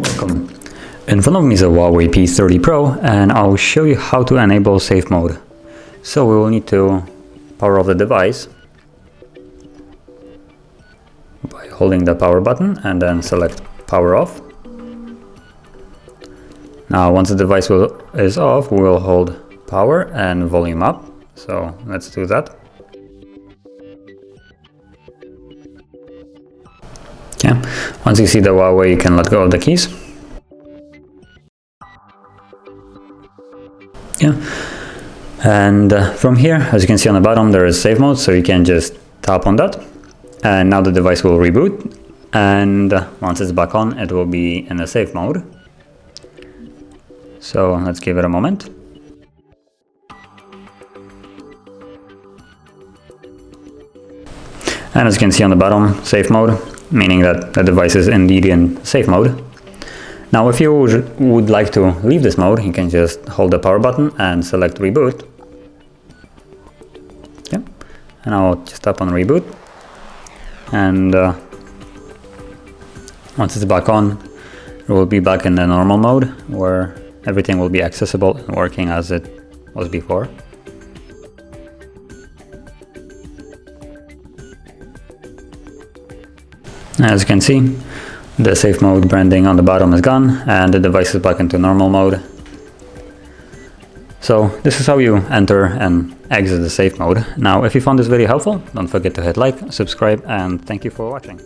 Welcome. In front of me is a HUAWEI P30 Pro, and I'll show you how to enable safe mode. So we will need to power off the device by holding the power button and then select power off. Now once the device is off, we will hold power and volume up. So let's do that. Yeah. Once you see the HUAWEI, you can let go of the keys. Yeah. And from here, as you can see on the bottom, there is safe mode, so you can just tap on that. And now the device will reboot. And once it's back on, it will be in a safe mode. So let's give it a moment. And as you can see on the bottom, safe mode, meaning that the device is indeed in safe mode. Now if you would like to leave this mode, you can just hold the power button and select reboot. Yeah. And I'll just tap on reboot. And once it's back on, it will be back in the normal mode where everything will be accessible and working as it was before. As you can see, the safe mode branding on the bottom is gone and the device is back into normal mode. So this is how you enter and exit the safe mode. Now if you found this video helpful, don't forget to hit like, subscribe, and thank you for watching.